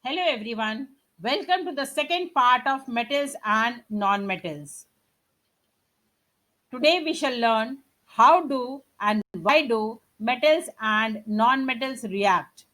Hello everyone. Welcome to the second part of metals and non-metals. Today we shall learn how do and why do metals and non-metals react.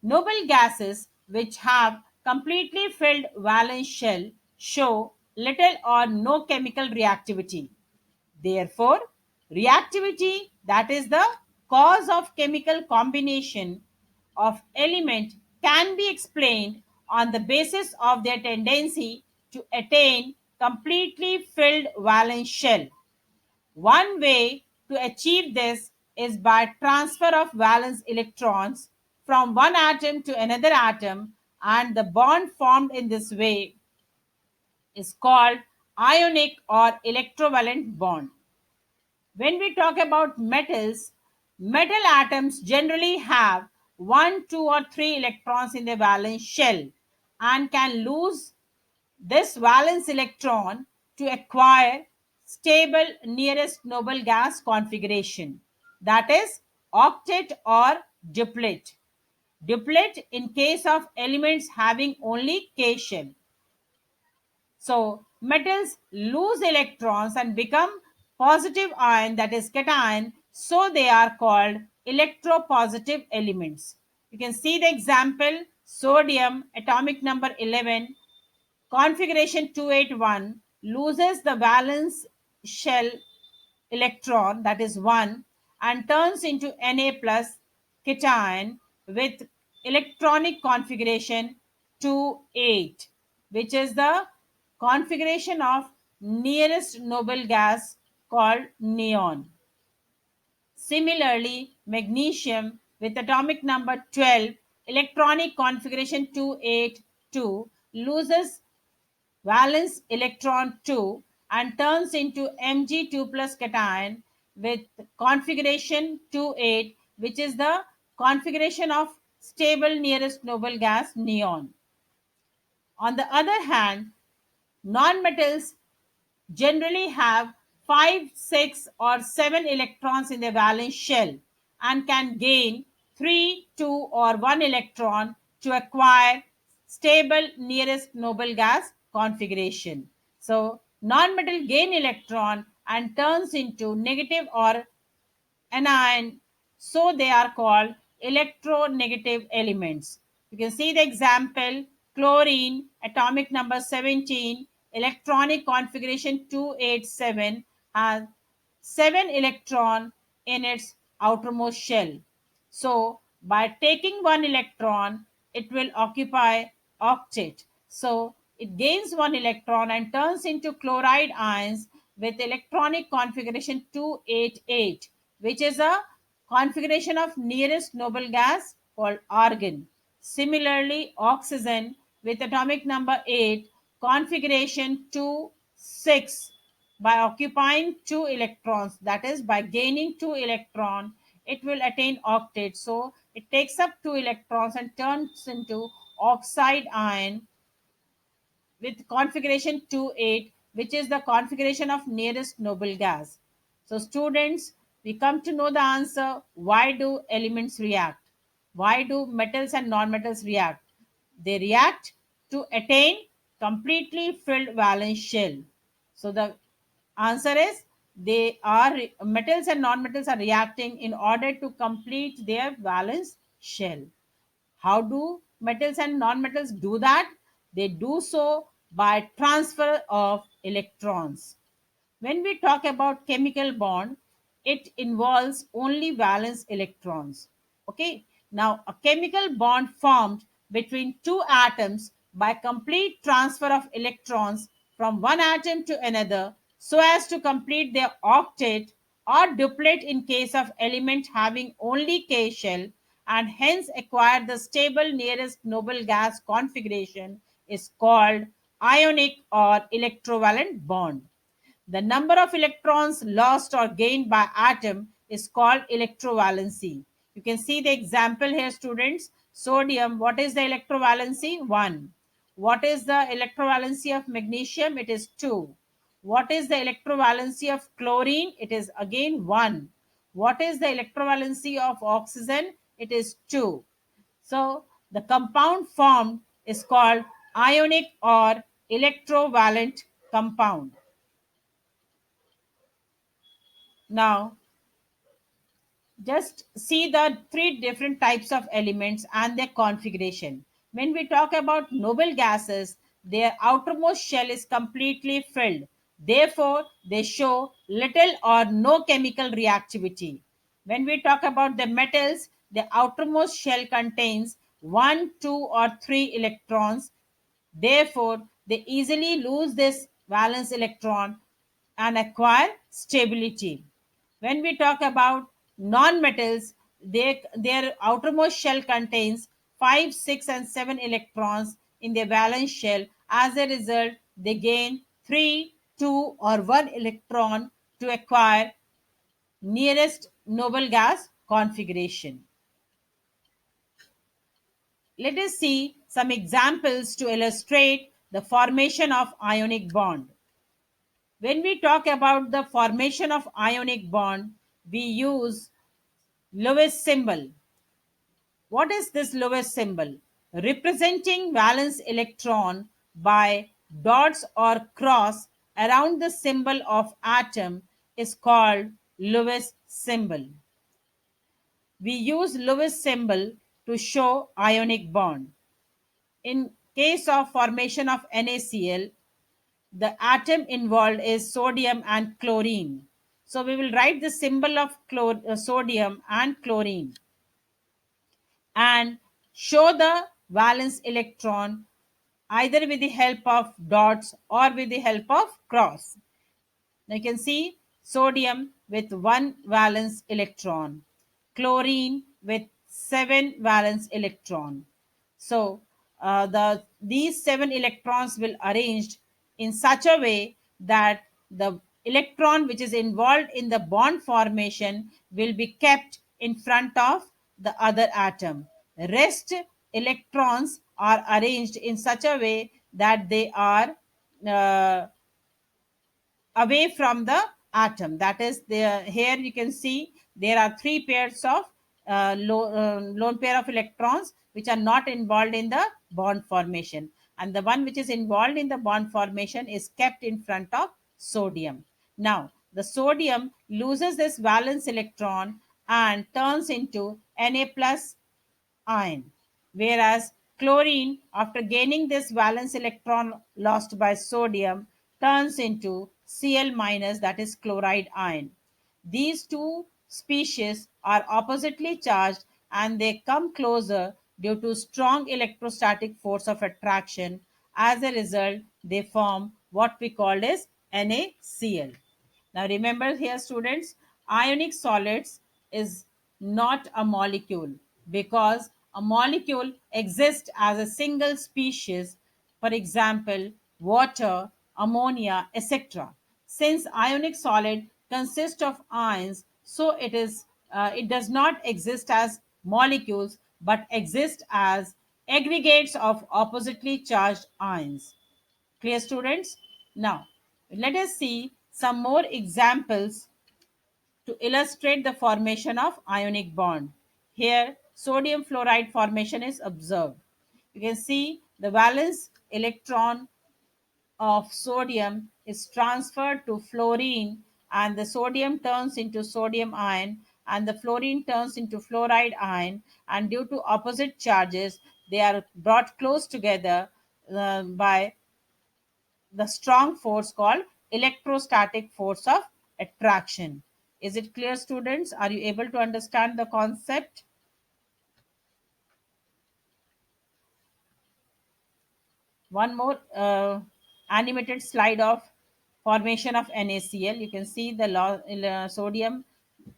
Noble gases which have completely filled valence shell show little or no chemical reactivity. Therefore, reactivity, that is the cause of chemical combination of element, can be explained on the basis of their tendency to attain completely filled valence shell. One way to achieve this is by transfer of valence electrons from one atom to another atom, and the bond formed in this way is called ionic or electrovalent bond. When we talk about metals, metal atoms generally have 1, 2, or 3 electrons in their valence shell and can lose this valence electron to acquire stable nearest noble gas configuration, that is octet or duplet. Duplet in case of elements having only K shell. So metals lose electrons and become positive ion, that is cation. So they are called electropositive elements. You can see the example: sodium, atomic number 11, configuration 281, loses the valence shell electron, that is 1, and turns into Na plus cation with electronic configuration 28, which is the configuration of nearest noble gas called neon. Similarly, magnesium with atomic number 12, electronic configuration 282, loses valence electron 2 and turns into Mg2 plus cation with configuration 28, which is the configuration of stable nearest noble gas neon. On the other hand, nonmetals generally have 5, 6, or 7 electrons in their valence shell and can gain 3, 2, or 1 electron to acquire stable nearest noble gas configuration. So, nonmetal gain electron and turns into negative or anion, so they are called electronegative elements. You can see the example: chlorine, atomic number 17, electronic configuration 287, has 7 electron in its outermost shell. So by taking one electron, it will occupy octet. So it gains one electron and turns into chloride ions with electronic configuration 288, which is a configuration of nearest noble gas called argon. Similarly, oxygen with atomic number 8, configuration 2 6, by occupying 2 electrons, that is by gaining 2 electron, it will attain octet. So it takes up 2 electrons and turns into oxide ion with configuration 28, which is the configuration of nearest noble gas. So students, we come to know the answer: why do elements react? Why do metals and non-metals react? They react to attain completely filled valence shell. So the answer is, they are metals and non-metals are reacting in order to complete their valence shell. How do metals and non-metals do that? They do so by transfer of electrons. When we talk about chemical bond, it involves only valence electrons. Okay. Now, a chemical bond formed between two atoms by complete transfer of electrons from one atom to another so as to complete their octet or duplet in case of element having only K shell, and hence acquire the stable nearest noble gas configuration, is called ionic or electrovalent bond. The number of electrons lost or gained by atom is called electrovalency. You can see the example here, students. Sodium, what is the electrovalency? 1. What is the electrovalency of magnesium? It is 2. What is the electrovalency of chlorine? It is again 1. What is the electrovalency of oxygen? It is 2. So the compound formed is called ionic or electrovalent compound. Now, just see the three different types of elements and their configuration. When we talk about noble gases, their outermost shell is completely filled. Therefore, they show little or no chemical reactivity. When we talk about the metals, the outermost shell contains 1, 2, or 3 electrons. Therefore, they easily lose this valence electron and acquire stability. When we talk about non-metals, their outermost shell contains 5, 6, and 7 electrons in their valence shell. As a result, they gain 3, 2, or 1 electron to acquire nearest noble gas configuration. Let us see some examples to illustrate the formation of ionic bond. When we talk about the formation of ionic bond, we use Lewis symbol. What is this Lewis symbol? Representing valence electron by dots or cross around the symbol of atom is called Lewis symbol. We use Lewis symbol to show ionic bond. In case of formation of NaCl, the atom involved is sodium and chlorine. So we will write the symbol of sodium and chlorine and show the valence electron either with the help of dots or with the help of cross. Now you can see sodium with 1 valence electron, chlorine with 7 valence electron. So these 7 electrons will arranged in such a way that the electron which is involved in the bond formation will be kept in front of the other atom. Rest electrons are arranged in such a way that they are away from the atom. That is, there here you can see there are three pairs of lone pair of electrons which are not involved in the bond formation, and the one which is involved in the bond formation is kept in front of sodium. Now the sodium loses this valence electron and turns into Na plus ion, whereas chlorine, after gaining this valence electron lost by sodium, turns into Cl minus, that is chloride ion. These two species are oppositely charged and they come closer due to strong electrostatic force of attraction. As a result, they form what we call as NaCl. Now remember here students, ionic solids is not a molecule because a molecule exists as a single species, for example, water, ammonia, etc. Since ionic solid consists of ions, so it does not exist as molecules but exist as aggregates of oppositely charged ions. Clear students? Now, let us see some more examples to illustrate the formation of ionic bond. Here, sodium fluoride formation is observed. You can see the valence electron of sodium is transferred to fluorine, and the sodium turns into sodium ion and the fluorine turns into fluoride ion, and due to opposite charges they are brought close together by the strong force called electrostatic force of attraction. Is it clear, students? Are you able to understand the concept? One more animated slide of formation of NaCl. You can see the sodium,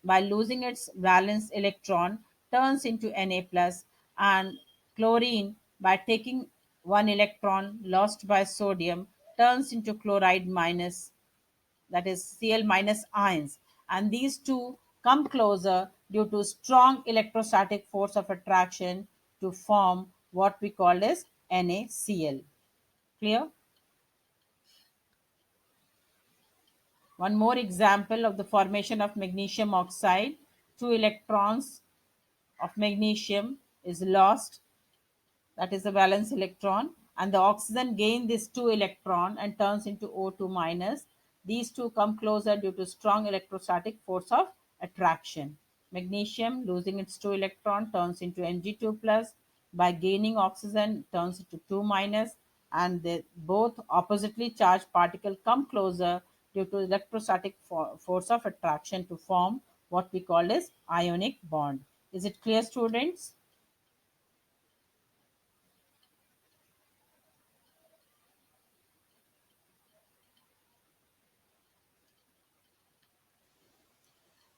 by losing its valence electron, turns into Na plus, and chlorine, by taking 1 electron lost by sodium, turns into chloride minus, that is Cl minus ions, and these two come closer due to strong electrostatic force of attraction to form what we call as NaCl. Clear? One more example of the formation of magnesium oxide. 2 electrons of magnesium is lost that is the valence electron, and the oxygen gain this 2 electron and turns into O2 minus. These two come closer due to strong electrostatic force of attraction. Magnesium losing its 2 electron turns into Mg2 plus. By gaining oxygen turns into 2 minus, and the both oppositely charged particles come closer due to electrostatic force of attraction to form what we call as ionic bond. Is it clear, students?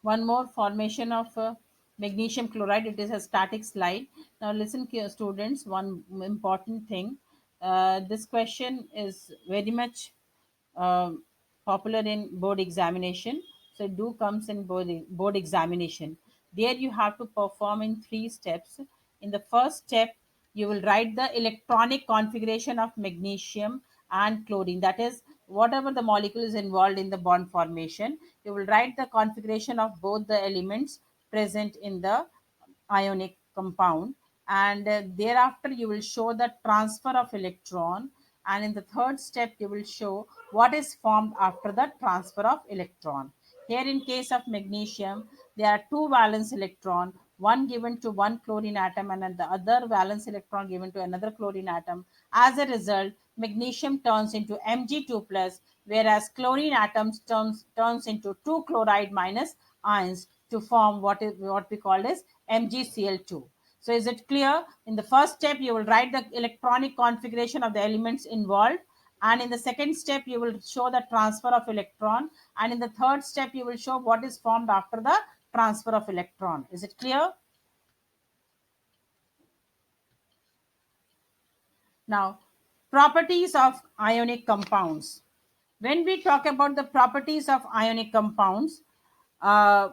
One more formation of magnesium chloride. It is a static slide. Now listen, students, one important thing. This question is very much uh, popular in board examination. So it do comes in board examination. There you have to perform in three steps. In the first step, you will write the electronic configuration of magnesium and chlorine. That is, whatever the molecule is involved in the bond formation, you will write the configuration of both the elements present in the ionic compound, and thereafter you will show the transfer of electron, and in the third step you will show what is formed after the transfer of electron. Here in case of magnesium, there are two valence electron, one given to one chlorine atom and the other valence electron given to another chlorine atom. As a result, magnesium turns into Mg2 plus, whereas chlorine atoms turns into two chloride minus ions to form what we call as MgCl2. So is it clear? In the first step, you will write the electronic configuration of the elements involved, and in the second step you will show the transfer of electron, and in the third step you will show what is formed after the transfer of electron. Is it clear? Now, properties of ionic compounds. When we talk about the properties of ionic compounds, uh,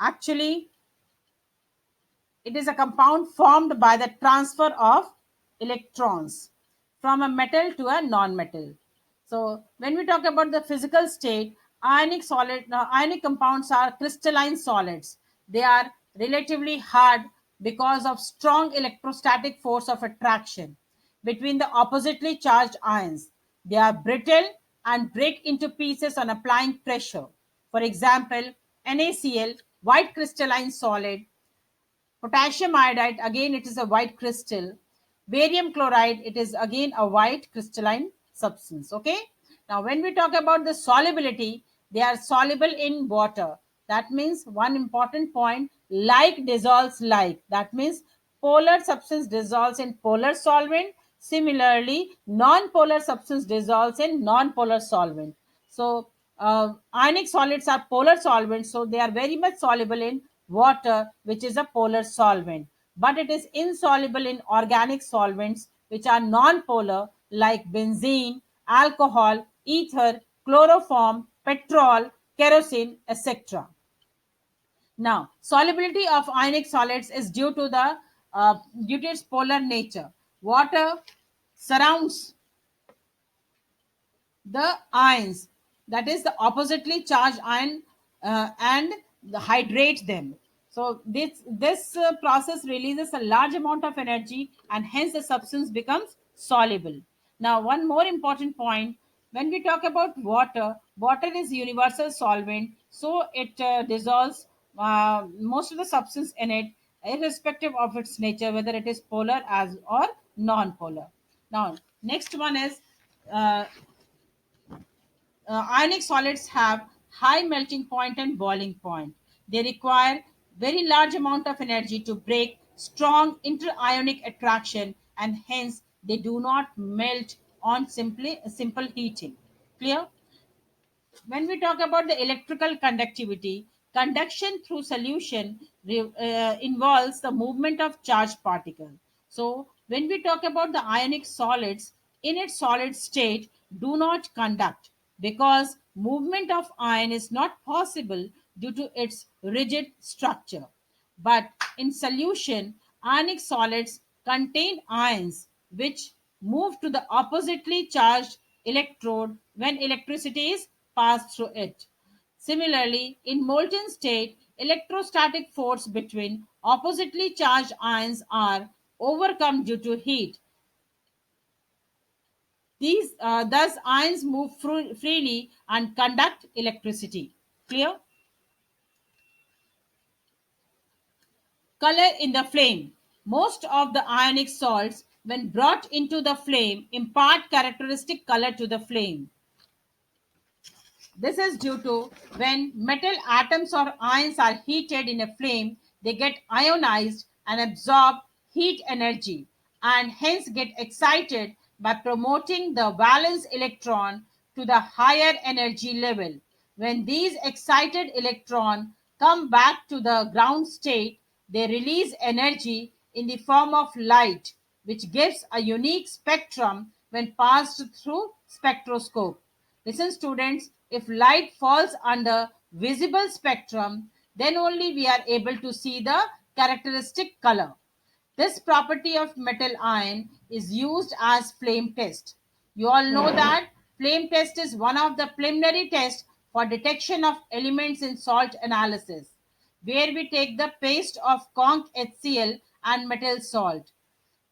actually it is a compound formed by the transfer of electrons from a metal to a non-metal. So when we talk about the physical state, ionic compounds are crystalline solids. They are relatively hard because of strong electrostatic force of attraction between the oppositely charged ions. They are brittle and break into pieces on applying pressure. For example, NaCl, white crystalline solid. Potassium iodide, again it is a white crystal. Barium chloride, it is again a white crystalline substance. Okay. Now when we talk about the solubility, they are soluble in water. That means one important point, like dissolves like. That means polar substance dissolves in polar solvent. Similarly, non-polar substance dissolves in non-polar solvent. So ionic solids are polar solvents, so they are very much soluble in water, which is a polar solvent. But it is insoluble in organic solvents, which are non-polar, like benzene, alcohol, ether, chloroform, petrol, kerosene, etc. Now, solubility of ionic solids is due to its polar nature. Water surrounds the ions, that is the oppositely charged ion, and hydrate them. So this process releases a large amount of energy, and hence the substance becomes soluble. Now one more important point, when we talk about water, water is universal solvent, so it dissolves most of the substance in it, irrespective of its nature, whether it is polar as or non-polar. Now next one is, uh, ionic solids have high melting point and boiling point. They require very large amount of energy to break strong interionic attraction, and hence they do not melt on simple heating. Clear? When we talk about the electrical conductivity, conduction through solution involves the movement of charged particle. So when we talk about the ionic solids, in its solid state do not conduct, because movement of ion is not possible due to its rigid structure. But in solution, ionic solids contain ions which move to the oppositely charged electrode when electricity is passed through it. Similarly, in molten state, electrostatic force between oppositely charged ions are overcome due to heat. Thus ions move freely and conduct electricity. Clear? Color in the flame. Most of the ionic salts, when brought into the flame, impart characteristic color to the flame. This is due to when metal atoms or ions are heated in a flame, they get ionized and absorb heat energy and hence get excited by promoting the valence electron to the higher energy level. When these excited electrons come back to the ground state, they release energy in the form of light, which gives a unique spectrum when passed through spectroscope. Listen, students, if light falls under visible spectrum, then only we are able to see the characteristic color. This property of metal ion is used as flame test. You all know that flame test is one of the preliminary tests for detection of elements in salt analysis, where we take the paste of conch HCl and metal salt,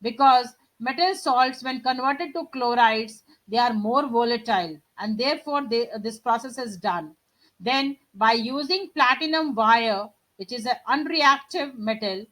because metal salts when converted to chlorides they are more volatile and therefore this process is done. Then by using platinum wire, which is an unreactive metal,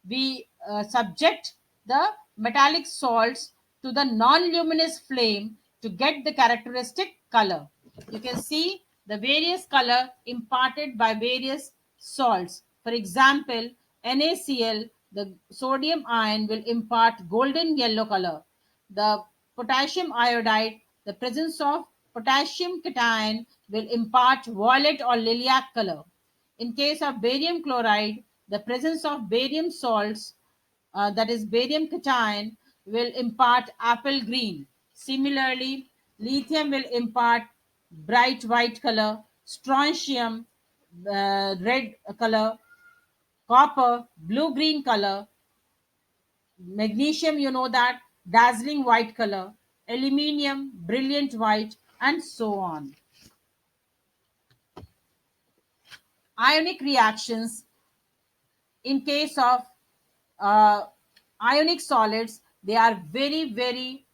we subject the metallic salts to the non-luminous flame to get the characteristic color. You can see the various color imparted by various salts. For example, NaCl, the sodium ion, will impart golden yellow color. The potassium iodide, the presence of potassium cation, will impart violet or lilac color. In case of barium chloride, the presence of barium salts, that is barium cation, will impart apple green. Similarly, lithium will impart bright white color, strontium red color, copper blue green color, magnesium you know that dazzling white color, aluminium brilliant white, and so on. Ionic reactions in case of uh, ionic solids, they are very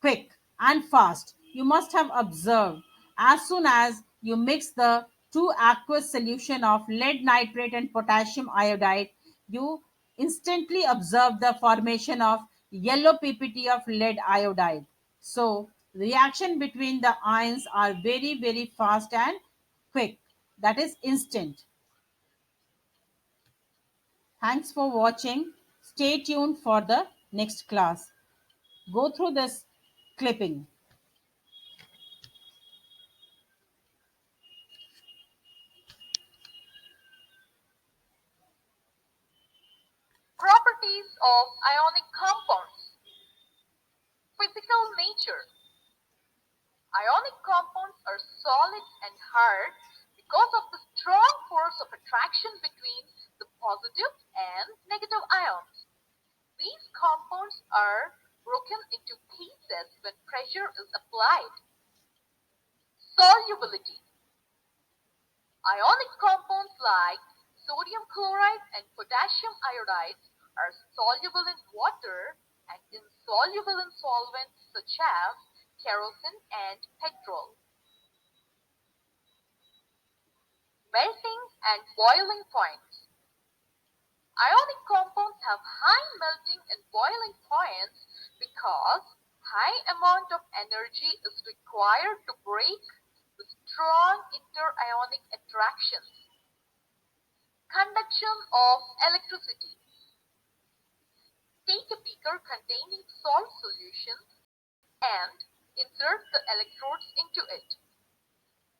quick and fast. You must have observed as soon as you mix the two aqueous solution of lead nitrate and potassium iodide, you instantly observe the formation of yellow ppt of lead iodide. So reaction between the ions are very fast and quick, that is instant. Thanks for watching. Stay tuned for the next class. Go through this clipping. Properties of ionic compounds. Physical nature. Ionic compounds are solid and hard because of the strong force of attraction between the positive and negative ions. These compounds are broken into pieces when pressure is applied. Solubility. Ionic compounds like sodium chloride and potassium iodide are soluble in water and insoluble in solvents such as kerosene and petrol. Melting and boiling points. Ionic compounds have high melting and boiling points because high amount of energy is required to break the strong interionic attractions. Conduction of electricity. Take a beaker containing salt solution and insert the electrodes into it.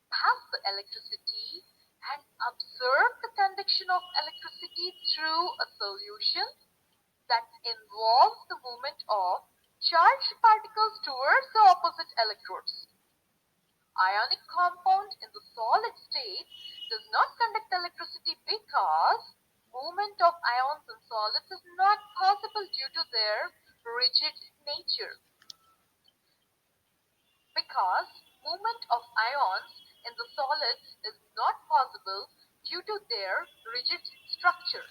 Pass the electricity and observe the conduction of electricity through a solution that involves the movement of charged particles towards the opposite electrodes. Ionic compound in the solid state does not conduct electricity because movement of ions in solids is not possible due to their rigid nature. Because movement of ions in the solids is not possible due to their rigid structure.